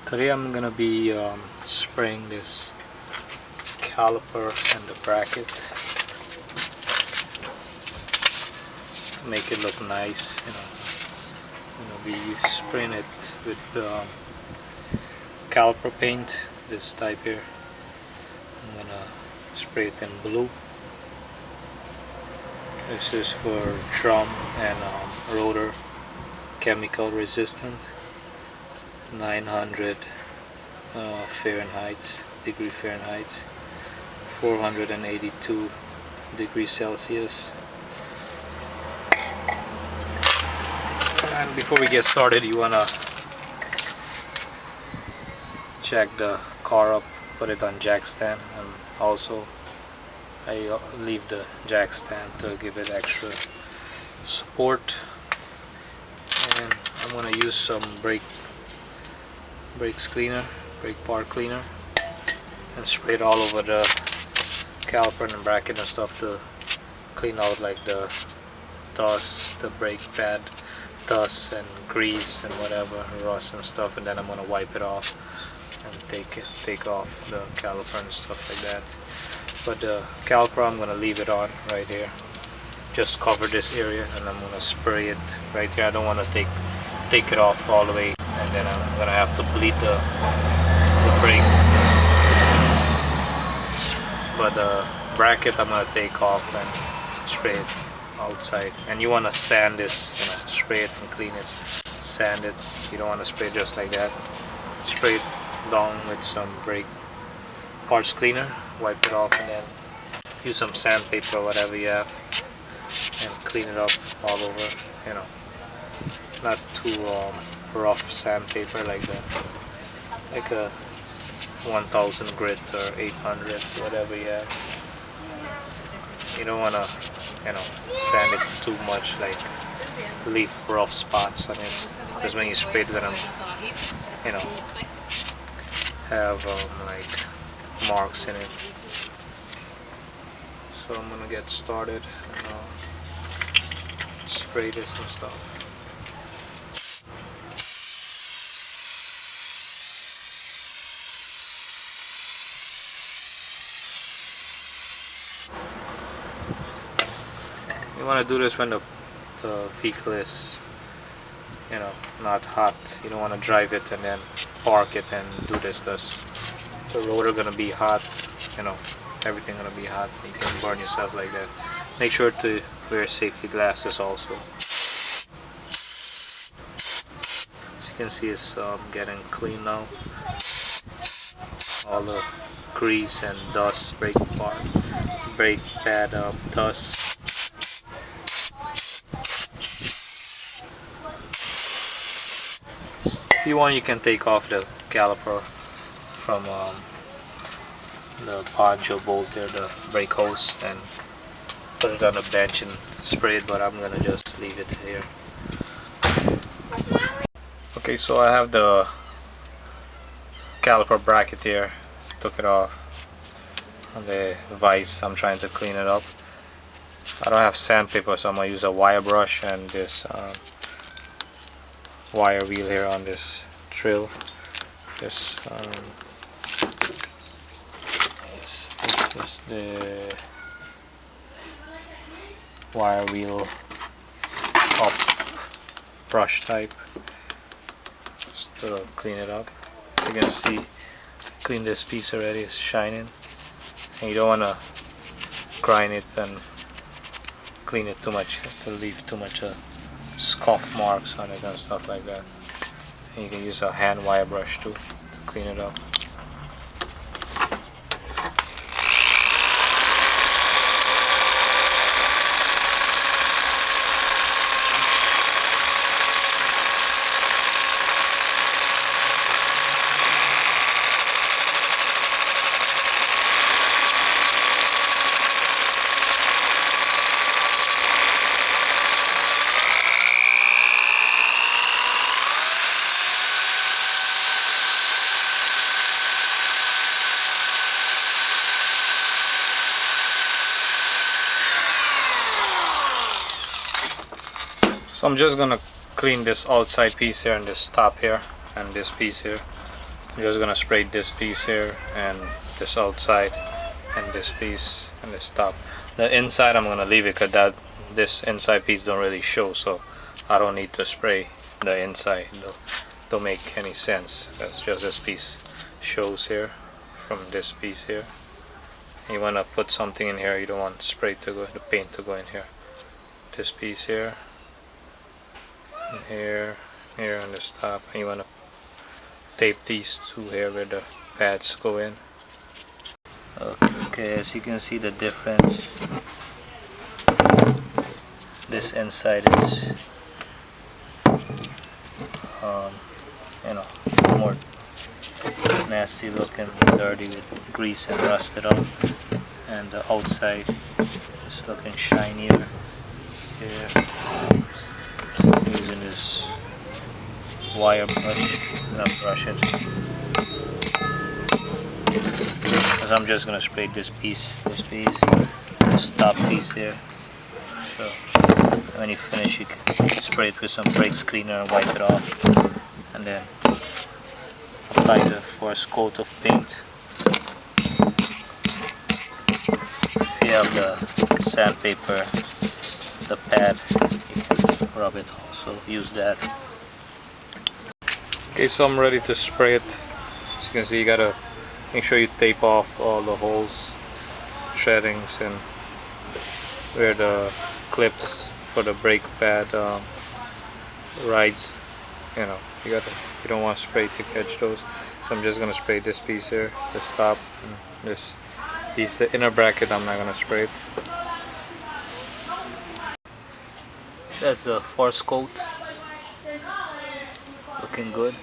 Today I'm gonna be spraying this caliper and the bracket, make it look nice. I'm gonna be spraying it with caliper paint, this type here. I'm gonna spray it in blue. This is for drum and rotor, chemical resistant, 900 degree Fahrenheit, 482 degrees Celsius. And before we get started, you wanna jack the car up, put it on jack stand, and also I leave the jack stand to give it extra support. And I'm gonna use some brake part cleaner, and spray it all over the caliper and bracket and stuff to clean out like the dust, the brake pad dust and grease and whatever, rust and stuff. And then I'm gonna wipe it off and take off the caliper and stuff like that. But the caliper, I'm gonna leave it on right here, just cover this area, and I'm gonna spray it right here. I don't want to take it off all the way, and then I'm gonna have to bleed the brake. But the bracket I'm gonna take off and spray it outside. And you want to sand this, spray it and clean it, sand it. You don't want to spray it just like that. Spray it down with some brake parts cleaner, wipe it off, and then use some sandpaper or whatever you have and clean it up all over. Not too rough sandpaper like that, like a 1000 grit or 800, whatever you have. You don't want to sand it too much, like leave rough spots on it, because when you spray it, gonna have like marks in it. So I'm gonna get started and spray this and stuff. You want to do this when the vehicle is not hot. You don't want to drive it and then park it and do this, because the rotor gonna be hot, everything gonna be hot. You can burn yourself like that. Make sure to wear safety glasses also. As you can see, it's getting clean now. All the grease and dust, brake pad dust. If you want, you can take off the caliper from the poncho bolt there, the brake hose, and put it on a bench and spray it, but I'm gonna just leave it here. Okay, so I have the caliper bracket here, took it off on the vise. I'm trying to clean it up. I don't have sandpaper, so I'm gonna use a wire brush and this wire wheel here on this drill. This is the wire wheel up brush type, just to clean it up. You can see, clean this piece already, it's shining, and you don't want to grind it and clean it too much to leave too much scuff marks on it and stuff like that. And you can use a hand wire brush too to clean it up. So I'm just gonna clean this outside piece here and this top here and this piece here. I'm just gonna spray this piece here and this outside and this piece and this top. The inside I'm gonna leave it because this inside piece don't really show, so I don't need to spray the inside. Don't make any sense. That's just this piece shows here from this piece here. You want to put something in here, you don't want spray to go, the paint to go in here. This piece here, and here on this top, and you want to tape these two here where the pads go in. Okay, as you can see the difference, this inside is you know, more nasty looking, dirty with grease and rusted up, and the outside is looking shinier here. Using this wire brush, and I'm brushing because I'm just gonna spray this piece, this top piece there. So when you finish, you can spray it with some brakes cleaner and wipe it off, and then apply the first coat of paint. If you have the sandpaper, the pad, you can rub it also, use that. Okay, so I'm ready to spray it. As you can see, you gotta make sure you tape off all the holes, sheddings, and where the clips for the brake pad rides. You know, you don't want to spray to catch those. So I'm just gonna spray this piece here, this top, and this piece. The inner bracket I'm not gonna spray it. That's the first coat, looking good.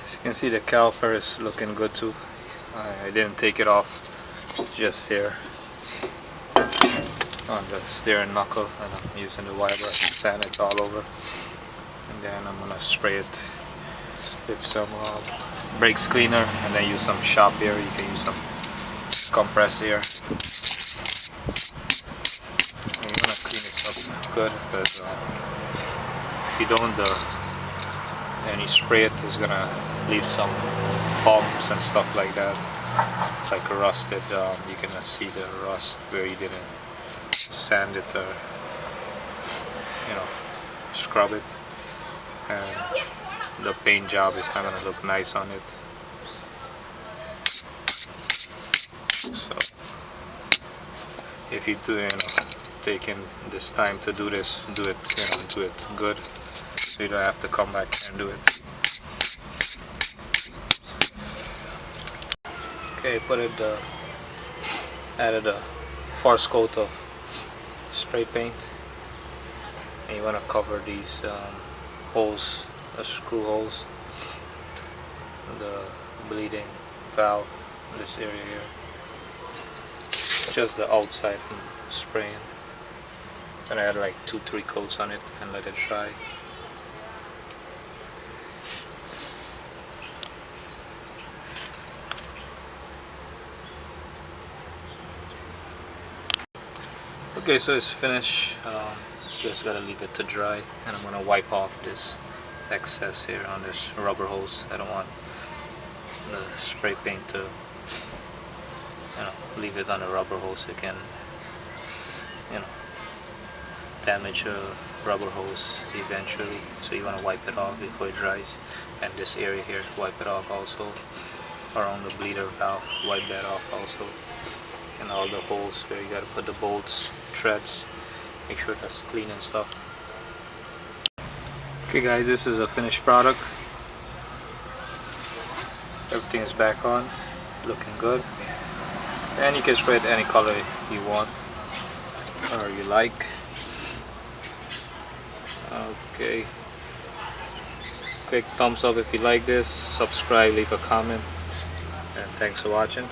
As you can see, the caliper is looking good too. I didn't take it off, just here on the steering knuckle, and I'm using the wire brush to sand it all over. And then I'm gonna spray it with some brakes cleaner, and then use some shop air. You can use some compress air. And you're gonna clean this up good, because if you don't, and you spray it, it's gonna leave some bumps and stuff like that, like rusted. You can see the rust where you didn't sand it or scrub it, and the paint job is not gonna look nice on it. So if you do, taking this time to do this, do it good, so you don't have to come back and do it. Okay, added a first coat of spray paint, and you want to cover these holes, the screw holes, the bleeding valve, this area here, just the outside from spraying. And I add like 2-3 coats on it and let it dry. Okay, so it's finished. Just gotta leave it to dry, and I'm gonna wipe off this excess here on this rubber hose. I don't want the spray paint to leave it on the rubber hose. It can damage a rubber hose eventually, so you want to wipe it off before it dries. And this area here, wipe it off also. Around the bleeder valve, wipe that off also. And all the holes where you gotta put the bolts, threads, make sure that's clean and stuff. Okay guys, this is a finished product. Everything is back on, looking good. And you can spray it any color you want or you like. Okay, click thumbs up if you like this, subscribe, leave a comment, and thanks for watching.